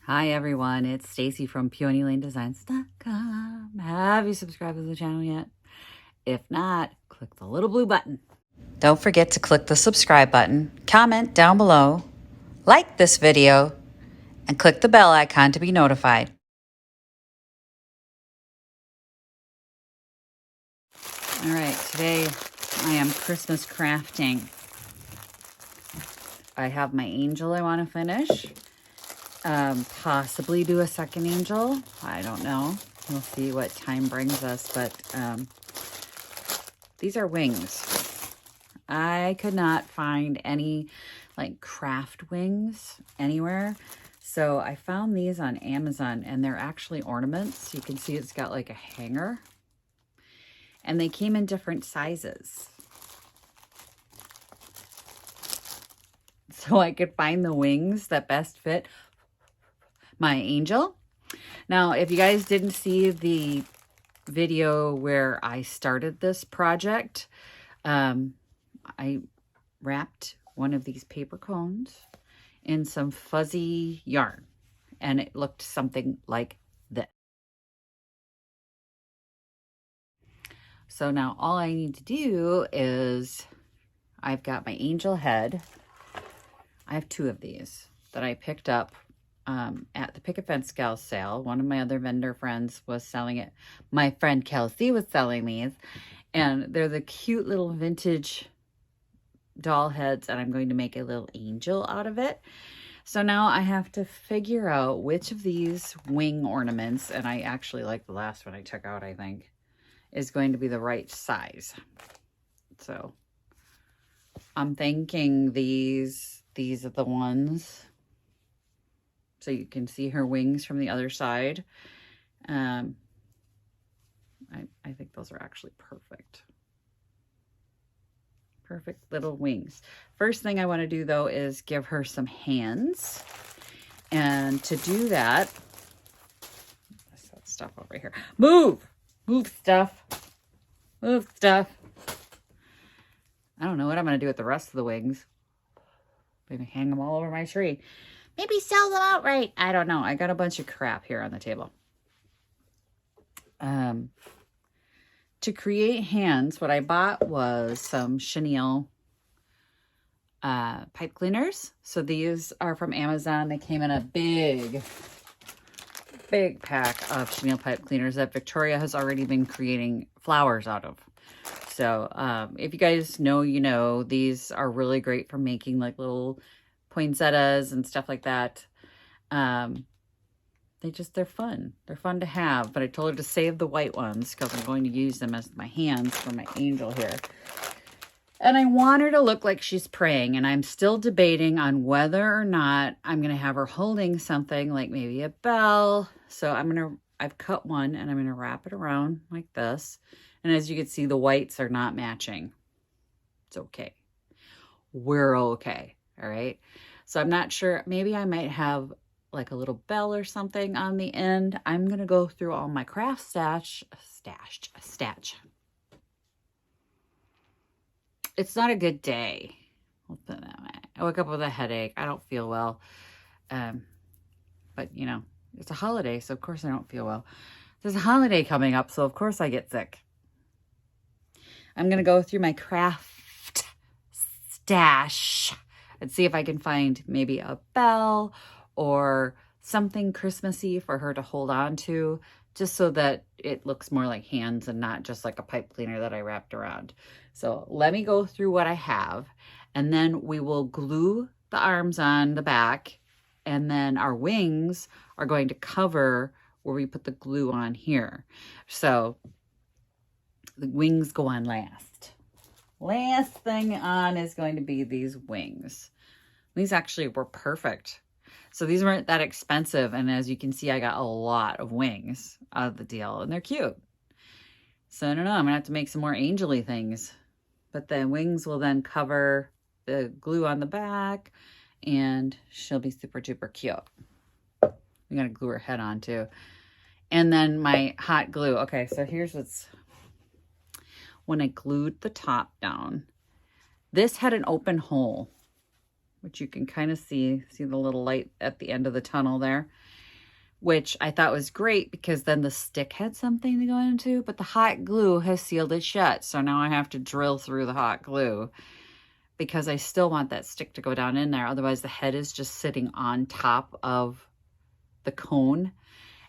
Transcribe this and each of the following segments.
Hi everyone, it's Stacy from PeonyLaneDesigns.com. Have you subscribed to the channel yet? If not, click the little blue button. Don't forget to click the subscribe button, comment down below, like this video, and click the bell icon to be notified. All right, today I am Christmas crafting. I have my angel I want to finish. Possibly do a second angel. I don't know. We'll see what time brings us, but these are wings. I could not find any like craft wings anywhere. So I found these on Amazon and they're actually ornaments. You can see it's got like a hanger and they came in different sizes. So I could find the wings that best fit my angel. Now, if you guys didn't see the video where I started this project, I wrapped one of these paper cones in some fuzzy yarn and it looked something like this. So now all I need to do is I've got my angel head. I have two of these that I picked up at the Picket Fence Gal sale. One of my other vendor friends was selling it. My friend Kelsey was selling these and they're the cute little vintage doll heads and I'm going to make a little angel out of it. So now I have to figure out which of these wing ornaments, and I actually like the last one I took out, I think, is going to be the right size. So I'm thinking these are the ones. So you can see her wings from the other side. I think those are actually perfect. Perfect little wings. First thing I want to do though is give her some hands. And to do that, let's set stuff over here. Move! Move stuff. Move stuff. I don't know what I'm going to do with the rest of the wings. Maybe hang them all over my tree. Maybe sell them outright. I don't know. I got a bunch of crap here on the table. To create hands, what I bought was some chenille pipe cleaners. So these are from Amazon. They came in a big pack of chenille pipe cleaners that Victoria has already been creating flowers out of. So if you guys know, you know, these are really great for making like little poinsettias and stuff like that. They're fun. They're fun to have, but I told her to save the white ones because I'm going to use them as my hands for my angel here. And I want her to look like she's praying, and I'm still debating on whether or not I'm going to have her holding something like maybe a bell. So I've cut one and I'm going to wrap it around like this. And as you can see, the whites are not matching. It's okay. We're okay. All right. So I'm not sure. Maybe I might have like a little bell or something on the end. I'm going to go through all my craft stash. It's not a good day. I woke up with a headache. I don't feel well. But you know, it's a holiday, so of course I don't feel well. There's a holiday coming up, so of course I get sick. I'm going to go through my craft stash and see if I can find maybe a bell or something Christmassy for her to hold on to, just so that it looks more like hands and not just like a pipe cleaner that I wrapped around. So let me go through what I have, and then we will glue the arms on the back, and then our wings are going to cover where we put the glue on here. So the wings go on last. Last thing on is going to be these wings. These actually were perfect. So these weren't that expensive. And as you can see, I got a lot of wings out of the deal and they're cute. So I don't know, I'm gonna have to make some more angel-y things. But the wings will then cover the glue on the back and she'll be super duper cute. We gotta glue her head on too. And then my hot glue. Okay, so here's what's, when I glued the top down, this had an open hole, which you can kind of see the little light at the end of the tunnel there. which I thought was great because then the stick had something to go into, but the hot glue has sealed it shut. So now I have to drill through the hot glue because I still want that stick to go down in there. Otherwise the head is just sitting on top of the cone.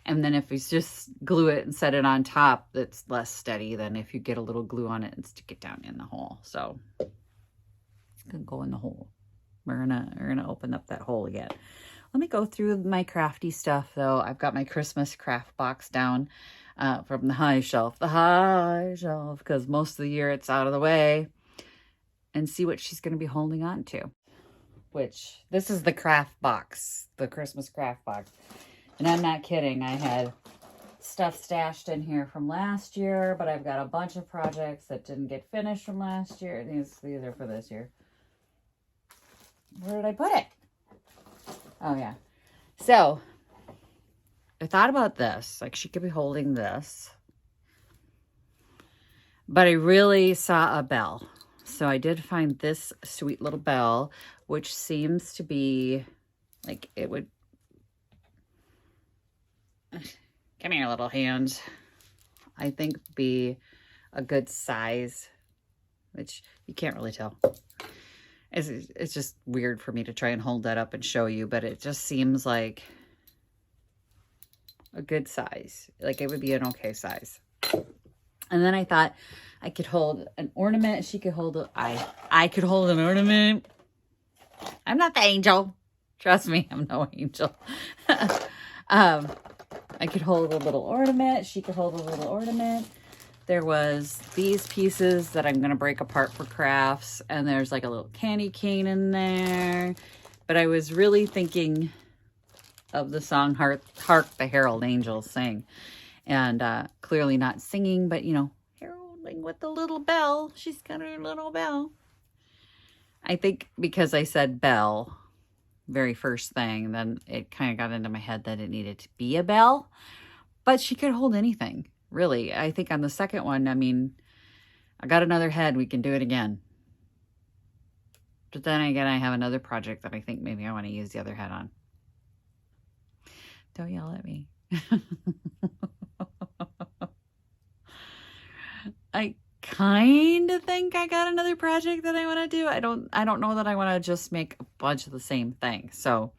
And then if you just glue it and set it on top, it's less steady than if you get a little glue on it and stick it down in the hole. So it's gonna go in the hole. We're gonna open up that hole again. Let me go through my crafty stuff though. I've got my Christmas craft box down from the high shelf. The high shelf, because most of the year it's out of the way. And see what she's gonna be holding on to. Which, this is the craft box, the Christmas craft box. And I'm not kidding, I had stuff stashed in here from last year, but I've got a bunch of projects that didn't get finished from last year. These are for this year. Where did I put it? Oh, yeah. So, I thought about this. Like, she could be holding this. But I really saw a bell. So, I did find this sweet little bell, which seems to be, like, it would... Come here, little hands. I think be a good size, which you can't really tell. It's just weird for me to try and hold that up and show you, but it just seems like a good size. Like it would be an okay size. And then I thought I could hold an ornament. She could hold I could hold an ornament. I'm not the angel. Trust me, I'm no angel. I could hold a little ornament. She could hold a little ornament. There was these pieces that I'm going to break apart for crafts. And there's like a little candy cane in there. But I was really thinking of the song Hark the Herald Angels Sing. And clearly not singing, but, you know, heralding with the little bell. She's got her little bell. I think because I said bell, very first thing, then it kind of got into my head that it needed to be a bell. But she could hold anything. Really, I think on the second one, I mean, I got another head. We can do it again. But then again, I have another project that I think maybe I want to use the other head on. Don't yell at me. I kind of think I got another project that I want to do. I don't know that I want to just make a bunch of the same thing. So,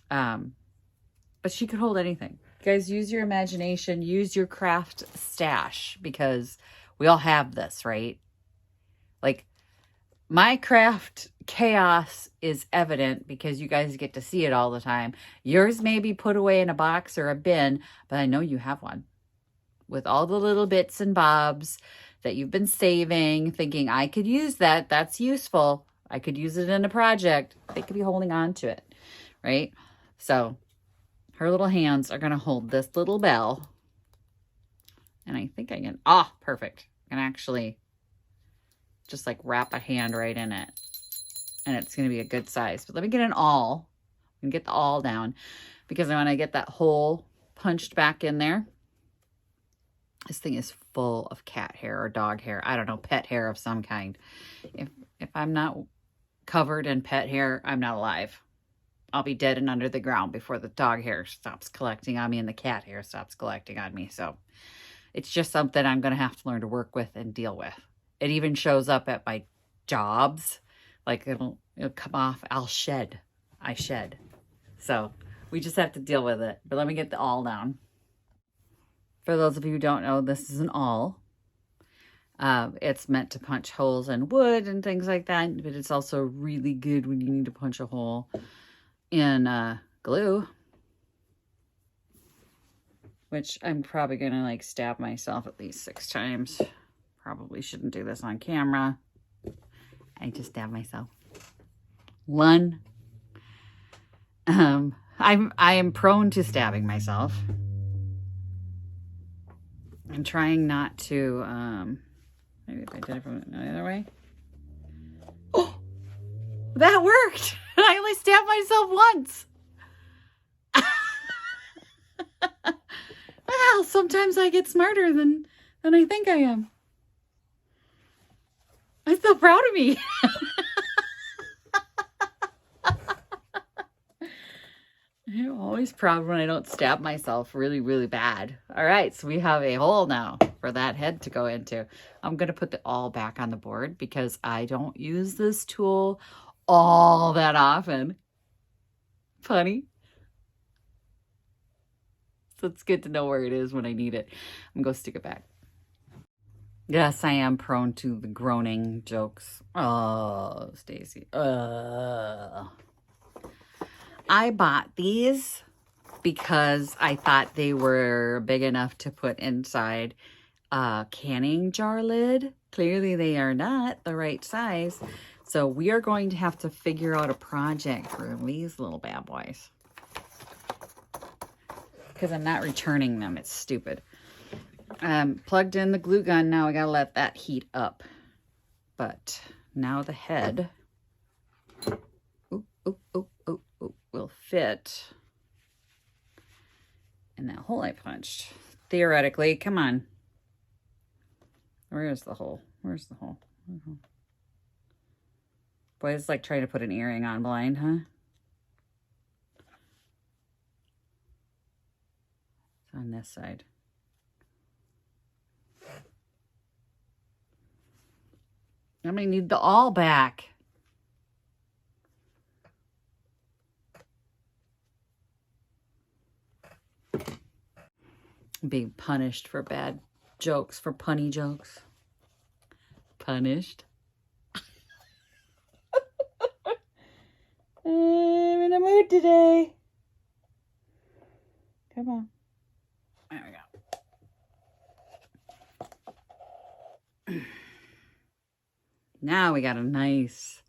but she could hold anything. Guys, use your imagination, use your craft stash, because we all have this, right? Like, my craft chaos is evident because you guys get to see it all the time. Yours may be put away in a box or a bin, but I know you have one with all the little bits and bobs that you've been saving, thinking, I could use that. That's useful. I could use it in a project. They could be holding on to it, right? So her little hands are going to hold this little bell. And I think I can, perfect. I can actually just like wrap a hand right in it. And it's going to be a good size. But let me get an awl. I'm going to get the awl down because I want to get that hole punched back in there. This thing is full of cat hair or dog hair. I don't know, pet hair of some kind. If I'm not covered in pet hair, I'm not alive. I'll be dead and under the ground before the dog hair stops collecting on me and the cat hair stops collecting on me. So it's just something I'm going to have to learn to work with and deal with. It even shows up at my jobs. Like it'll come off. I shed. So we just have to deal with it. But let me get the awl down. For those of you who don't know, this is an awl. It's meant to punch holes in wood and things like that, but it's also really good when you need to punch a hole in glue, which I'm probably going to like stab myself at least 6 times. Probably shouldn't do this on camera. I just stabbed myself. 1. I am prone to stabbing myself. I'm trying not to, maybe if I did it from the other way. Oh, that worked. I only stabbed myself once. Well, sometimes I get smarter than I think I am. I'm so proud of me. I'm always proud when I don't stab myself really, really bad. All right, so we have a hole now for that head to go into. I'm going to put the awl back on the board because I don't use this tool all that often. Funny. So it's good to know where it is when I need it. I'm going to go stick it back. Yes, I am prone to the groaning jokes. Oh, Stacy. I bought these because I thought they were big enough to put inside a canning jar lid. Clearly they are not the right size. So we are going to have to figure out a project for these little bad boys. Because I'm not returning them. It's stupid. Plugged in the glue gun. Now I gotta let that heat up. But now the head will fit in that hole I punched. Theoretically, come on. Where's the hole? Where's the hole? Boy, it's like trying to put an earring on blind, huh? It's on this side. I'm gonna need the awl back. Being punished for bad jokes, for punny jokes. Punished. I'm in a mood today. Come on. There we go. Now we got a nice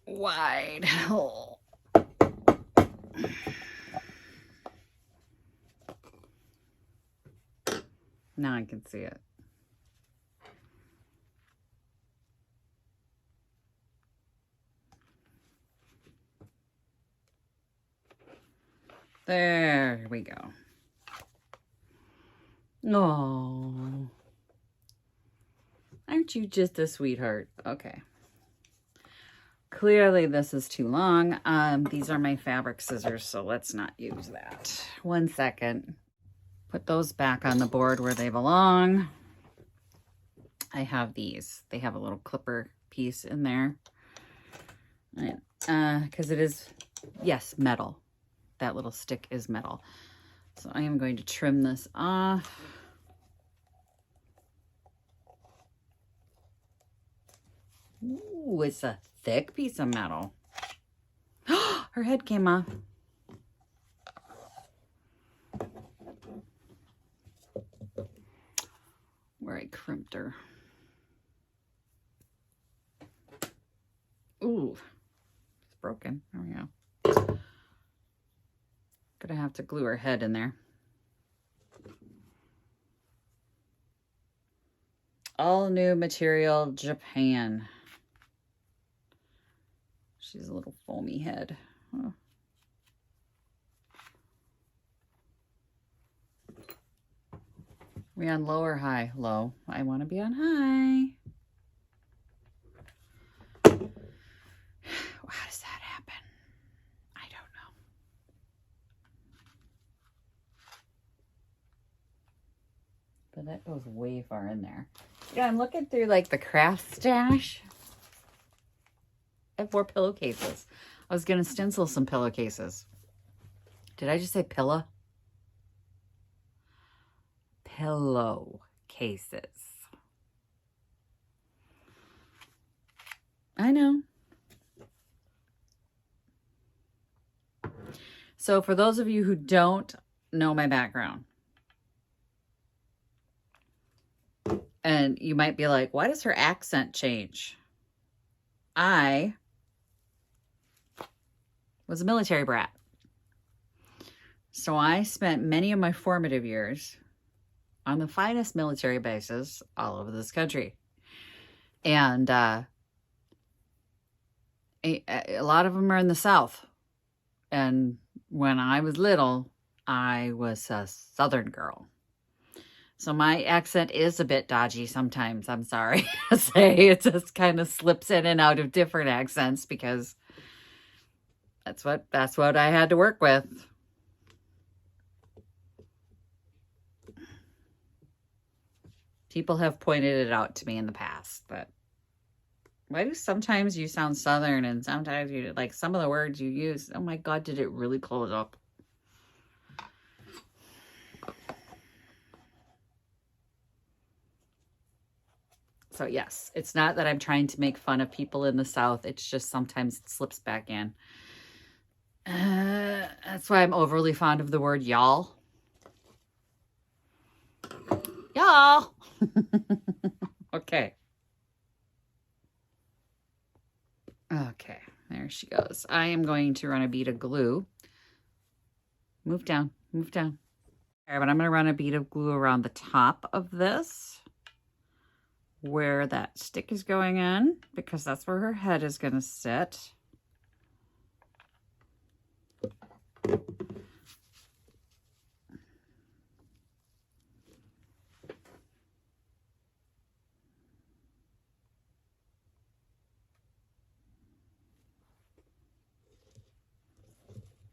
wide hole. Now I can see it. There we go. Oh, aren't you just a sweetheart? Okay. Clearly this is too long. These are my fabric scissors, so let's not use that. 1 second. Put those back on the board where they belong. I have these. They have a little clipper piece in there. Because it is, yes, metal. That little stick is metal. So I am going to trim this off. Ooh, it's a thick piece of metal. Her head came off. Where I crimped her. Ooh, it's broken. There we go. Gonna have to glue her head in there. All new material, Japan. She's a little foamy head. Oh. We on low or high? Low. I want to be on high. How does that happen? I don't know. But that goes way far in there. Yeah, I'm looking through like the craft stash. I have more pillowcases. I was going to stencil some pillowcases. Did I just say pillow? Pillow cases. I know. So for those of you who don't know my background, and you might be like, why does her accent change? I was a military brat. So I spent many of my formative years on the finest military bases all over this country. And a lot of them are in the South. And when I was little, I was a Southern girl. So my accent is a bit dodgy sometimes. I'm sorry to say. It just kind of slips in and out of different accents because That's what I had to work with. People have pointed it out to me in the past, but why do sometimes you sound Southern and sometimes you, like, some of the words you use, oh my God, did it really close up? So yes, it's not that I'm trying to make fun of people in the South. It's just sometimes it slips back in. That's why I'm overly fond of the word y'all. Y'all. Okay. Okay, there she goes. I am going to run a bead of glue. Move down, move down. All right, but I'm going to run a bead of glue around the top of this, where that stick is going in, because that's where her head is going to sit.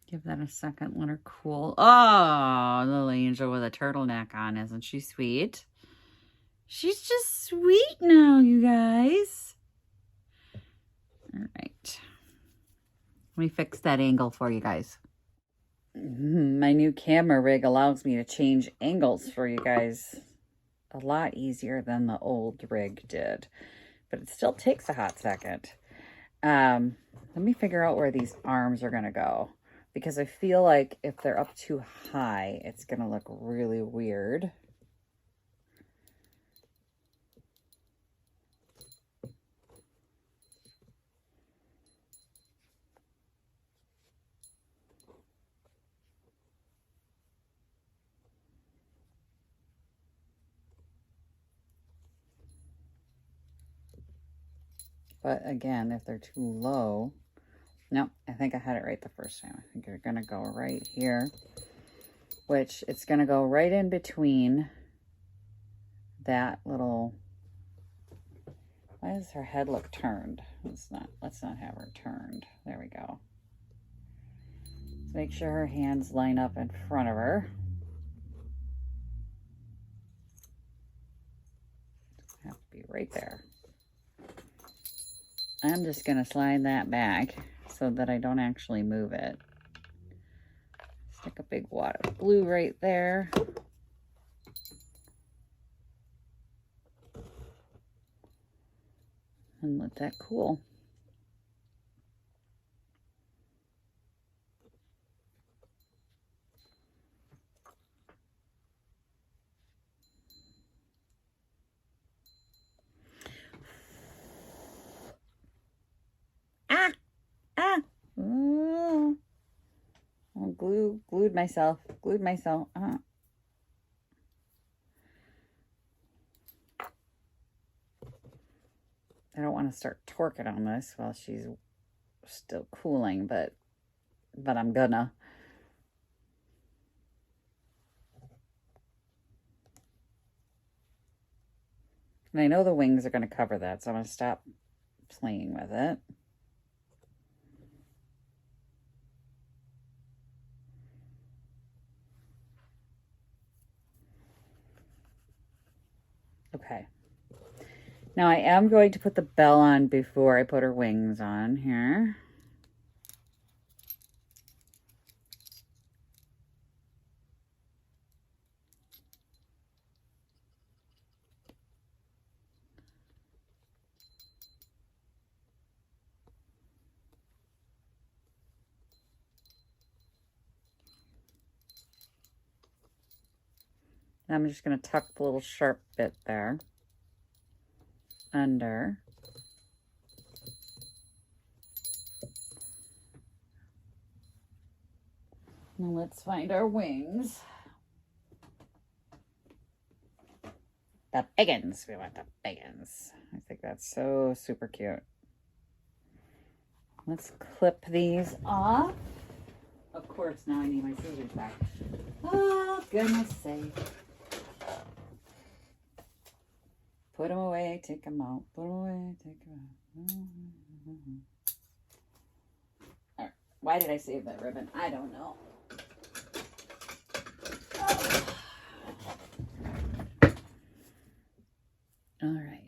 Give that a second, let her cool. Oh, little angel with a turtleneck on. Isn't she sweet? She's just sweet now, you guys. All right. Let me fix that angle for you guys. My new camera rig allows me to change angles for you guys a lot easier than the old rig did. But it still takes a hot second. Let me figure out where these arms are going to go, because I feel like if they're up too high, it's going to look really weird. But again, if they're too low, no, I think I had it right the first time. I think they're going to go right here, which it's going to go right in between that little, why does her head look turned? Let's not have her turned. There we go. Let's make sure her hands line up in front of her. Have to be right there. I'm just going to slide that back so that I don't actually move it. Stick a big wad of glue right there. And let that cool. Ooh. Oh, glued myself. I don't want to start torquing on this while she's still cooling, but I'm gonna. And I know the wings are going to cover that, so I'm going to stop playing with it. Okay. Now I am going to put the bell on before I put her wings on here. I'm just going to tuck the little sharp bit there under. Now let's find our wings. The biggins. We want the biggins. I think that's so super cute. Let's clip these off. Of course, now I need my scissors back. Oh, goodness sake. Put them away, take them out. Put them away, take them out. All right, Why did I save that ribbon? I don't know. Oh. All right.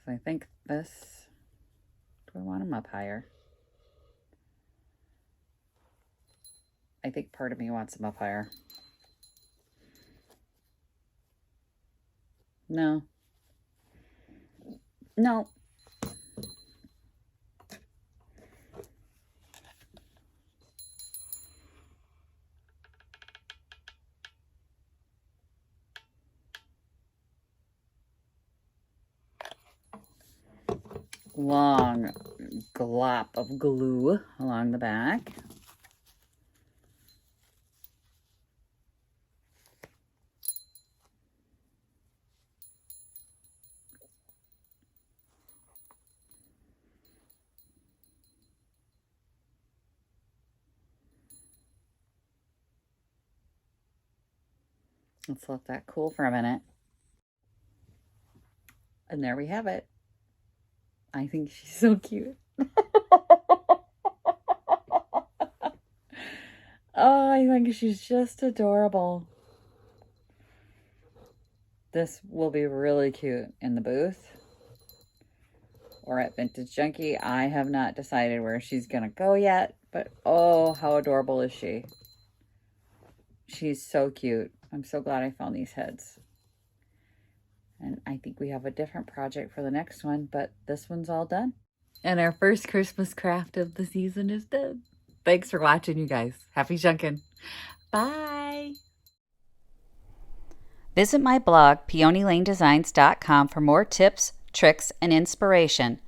So I think this, do I want them up higher? I think part of me wants them up higher. No. No. Long glop of glue along the back. Let's let that cool for a minute. And there we have it. I think she's so cute. Oh, I think she's just adorable. This will be really cute in the booth or at Vintage Junkie. I have not decided where she's gonna go yet, but oh, how adorable is she? She's so cute. I'm so glad I found these heads. And I think we have a different project for the next one, but this one's all done. And our first Christmas craft of the season is done. Thanks for watching, you guys. Happy junkin'. Bye. Visit my blog, peonylanedesigns.com, for more tips, tricks, and inspiration.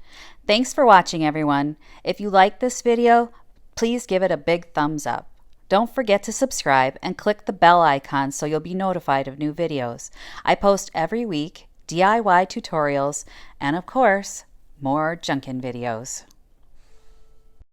Thanks for watching, everyone. If you like this video, please give it a big thumbs up. Don't forget to subscribe and click the bell icon so you'll be notified of new videos. I post every week DIY tutorials and, of course, more junkin' videos.